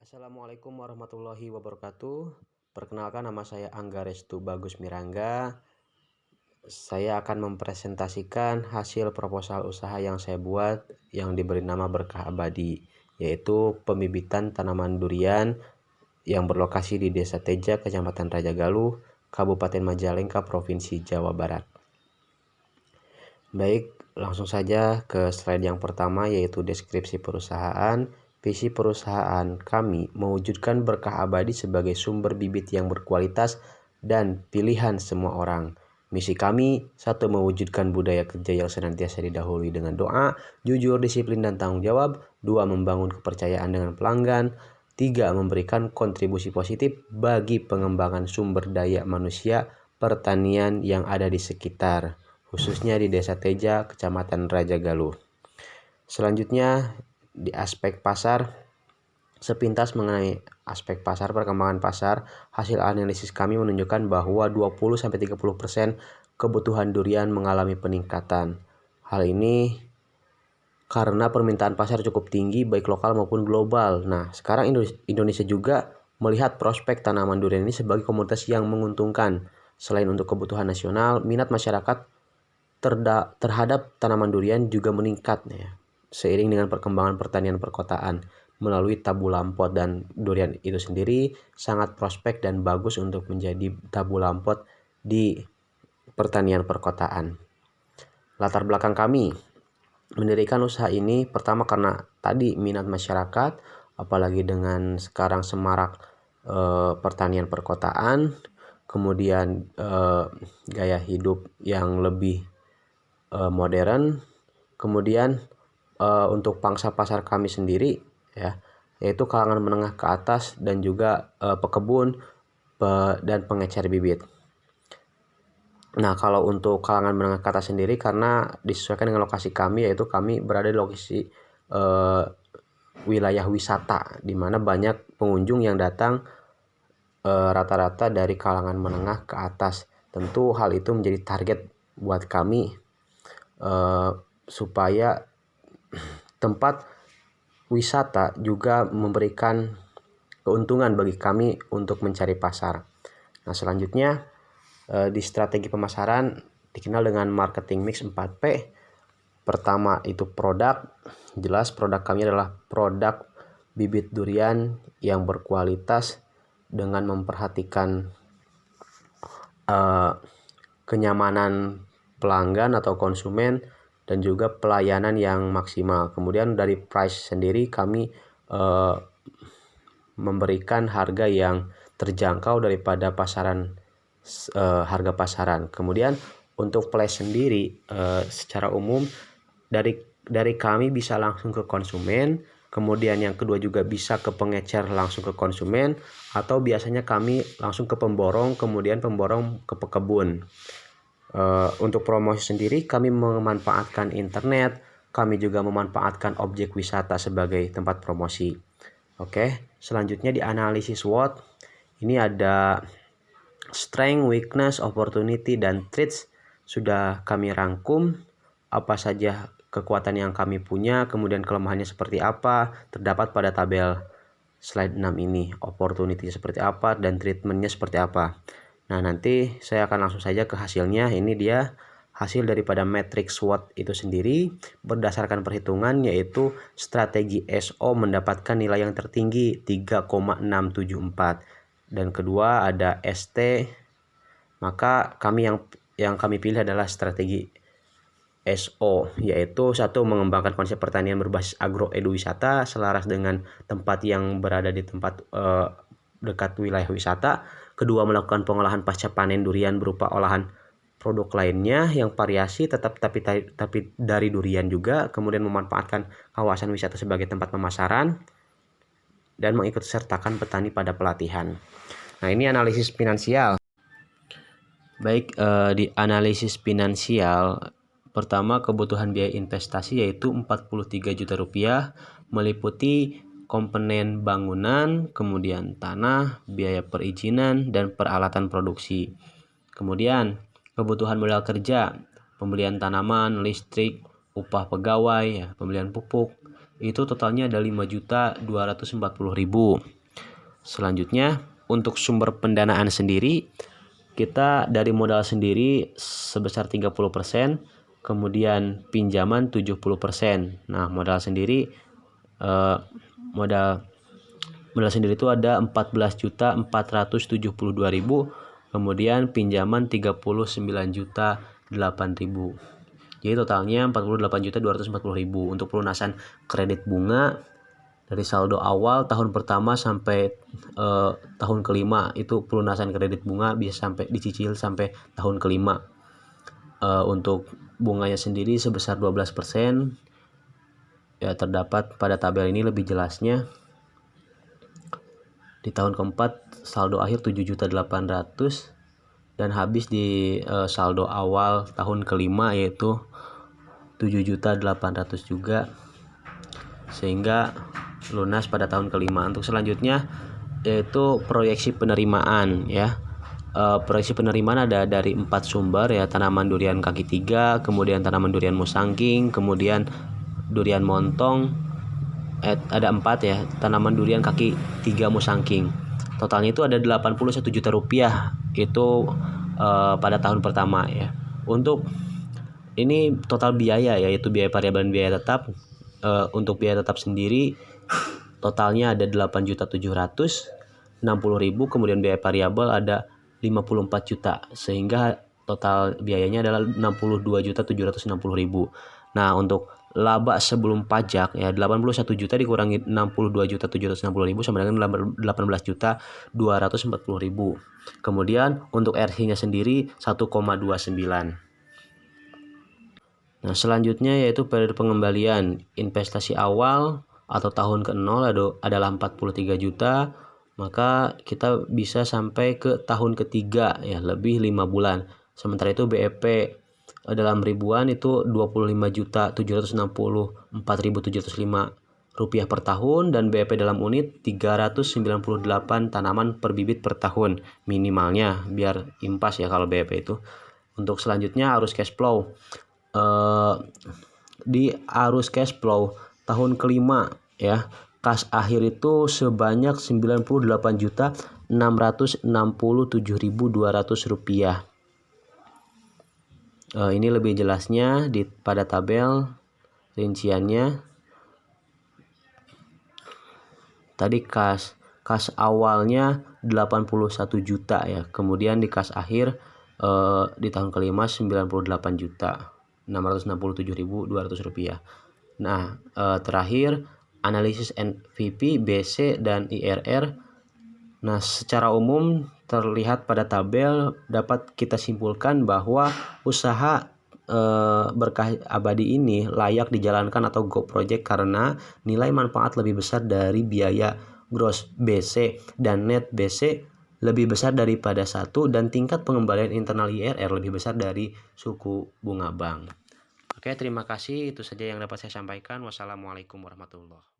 Assalamualaikum warahmatullahi wabarakatuh. Perkenalkan, nama saya Angga Restu Bagus Mirangga. Saya akan mempresentasikan hasil proposal usaha yang saya buat yang diberi nama Berkah Abadi, yaitu pembibitan tanaman durian yang berlokasi di Desa Teja, Kecamatan Rajagaluh, Kabupaten Majalengka, Provinsi Jawa Barat. Baik, langsung saja ke slide yang pertama, yaitu deskripsi perusahaan. Visi perusahaan kami mewujudkan Berkah Abadi sebagai sumber bibit yang berkualitas dan pilihan semua orang. Misi kami, 1. Mewujudkan budaya kerja yang senantiasa didahului dengan doa, jujur, disiplin, dan tanggung jawab. 2. Membangun kepercayaan dengan pelanggan. 3. Memberikan kontribusi positif bagi pengembangan sumber daya manusia pertanian yang ada di sekitar, khususnya di Desa Teja, Kecamatan Rajagaluh. Selanjutnya, di aspek pasar, sepintas mengenai aspek pasar, perkembangan pasar, hasil analisis kami menunjukkan bahwa 20-30% kebutuhan durian mengalami peningkatan. Hal ini karena permintaan pasar cukup tinggi baik lokal maupun global. Nah, sekarang Indonesia juga melihat prospek tanaman durian ini sebagai komoditas yang menguntungkan. Selain untuk kebutuhan nasional, minat masyarakat terhadap tanaman durian juga meningkat ya, seiring dengan perkembangan pertanian perkotaan melalui tabu lampot, dan durian itu sendiri sangat prospek dan bagus untuk menjadi tabu lampot di pertanian perkotaan. Latar belakang kami mendirikan usaha ini pertama karena tadi minat masyarakat, apalagi dengan sekarang semarak pertanian perkotaan, kemudian gaya hidup yang lebih modern, kemudian untuk pangsa pasar kami sendiri ya, yaitu kalangan menengah ke atas dan juga pekebun dan pengecer bibit. Nah, kalau untuk kalangan menengah ke atas sendiri karena disesuaikan dengan lokasi kami, yaitu kami berada di lokasi wilayah wisata di mana banyak pengunjung yang datang rata-rata dari kalangan menengah ke atas. Tentu hal itu menjadi target buat kami supaya tempat wisata juga memberikan keuntungan bagi kami untuk mencari pasar. Nah, selanjutnya di strategi pemasaran dikenal dengan marketing mix 4P. Pertama itu produk. Jelas produk kami adalah produk bibit durian yang berkualitas dengan memperhatikan kenyamanan pelanggan atau konsumen dan juga pelayanan yang maksimal. Kemudian dari price sendiri kami memberikan harga yang terjangkau daripada harga pasaran. Kemudian untuk place sendiri secara umum dari kami bisa langsung ke konsumen. Kemudian yang kedua juga bisa ke pengecer langsung ke konsumen, atau biasanya kami langsung ke pemborong, kemudian pemborong ke pekebun. Untuk promosi sendiri kami memanfaatkan internet, kami juga memanfaatkan objek wisata sebagai tempat promosi. Oke, selanjutnya di analisis SWOT ini ada strength, weakness, opportunity, dan threats. Sudah kami rangkum apa saja kekuatan yang kami punya, kemudian kelemahannya seperti apa, terdapat pada tabel slide 6 ini. Opportunity seperti apa dan treatmentnya seperti apa. Nah, nanti saya akan langsung saja ke hasilnya. Ini dia hasil daripada matriks SWOT itu sendiri berdasarkan perhitungan, yaitu strategi SO mendapatkan nilai yang tertinggi 3,674, dan kedua ada ST. Maka yang kami pilih adalah strategi SO, yaitu 1. Mengembangkan konsep pertanian berbasis agroeduwisata selaras dengan tempat yang berada di tempat dekat wilayah wisata. Kedua, melakukan pengolahan pasca panen durian berupa olahan produk lainnya yang variasi tapi dari durian juga. Kemudian memanfaatkan kawasan wisata sebagai tempat pemasaran dan mengikut sertakan petani pada pelatihan. Nah, ini analisis finansial. Baik, di analisis finansial pertama, kebutuhan biaya investasi yaitu 43 juta rupiah, meliputi komponen bangunan, kemudian tanah, biaya perizinan, dan peralatan produksi. Kemudian kebutuhan modal kerja, pembelian tanaman, listrik, upah pegawai, pembelian pupuk, itu totalnya ada 5.240.000. Selanjutnya untuk sumber pendanaan sendiri, kita dari modal sendiri sebesar 30%, kemudian pinjaman 70%. Nah, modal sendiri modal sendiri itu ada 14.472.000, kemudian pinjaman 39.008.000. Jadi totalnya 48.240.000. Untuk pelunasan kredit bunga dari saldo awal tahun pertama sampai tahun kelima, itu pelunasan kredit bunga bisa sampai dicicil sampai tahun kelima. Untuk bunganya sendiri sebesar 12%. Ya, terdapat pada tabel ini lebih jelasnya. Di tahun keempat saldo akhir 7.800.000 dan habis di saldo awal tahun kelima yaitu 7.800.000 juga, sehingga lunas pada tahun kelima. Untuk selanjutnya yaitu proyeksi penerimaan ya. Proyeksi penerimaan ada dari 4 sumber ya: tanaman durian kaki 3, kemudian tanaman durian musangking, kemudian durian montong, ada 4 ya, tanaman durian kaki 3 musangking. Totalnya itu ada 81 juta rupiah itu pada tahun pertama ya. Untuk ini total biaya, yaitu biaya variabel dan biaya tetap. Untuk biaya tetap sendiri totalnya ada 8.760.000, kemudian biaya variabel ada 54 juta, sehingga total biayanya adalah 62.760.000. Nah, untuk laba sebelum pajak ya 81 juta dikurangi 62.760.000 sama dengan 18.240.000. Kemudian untuk RC-nya sendiri 1,29. Nah, selanjutnya yaitu periode pengembalian. Investasi awal atau tahun ke-0 adalah 43 juta, maka kita bisa sampai ke tahun ketiga ya, lebih 5 bulan. Sementara itu BEP dalam ribuan itu 25.764.705 rupiah per tahun, dan BEP dalam unit 398 tanaman per bibit per tahun minimalnya, biar impas ya kalau BEP itu. Untuk selanjutnya arus cash flow. Di arus cash flow tahun kelima ya, kas akhir itu sebanyak 98.667.200 rupiah. Ini lebih jelasnya pada tabel rinciannya. Tadi kas awalnya 81 juta ya, kemudian di kas akhir di tahun kelima 98.667.200 rupiah. Nah, terakhir analisis NPV, BC, dan IRR. Nah, secara umum terlihat pada tabel dapat kita simpulkan bahwa usaha berkah abadi ini layak dijalankan atau go project karena nilai manfaat lebih besar dari biaya gross BC dan net BC lebih besar daripada 1, dan tingkat pengembalian internal IRR lebih besar dari suku bunga bank. Oke, terima kasih. Itu saja yang dapat saya sampaikan. Wassalamualaikum warahmatullahi wabarakatuh.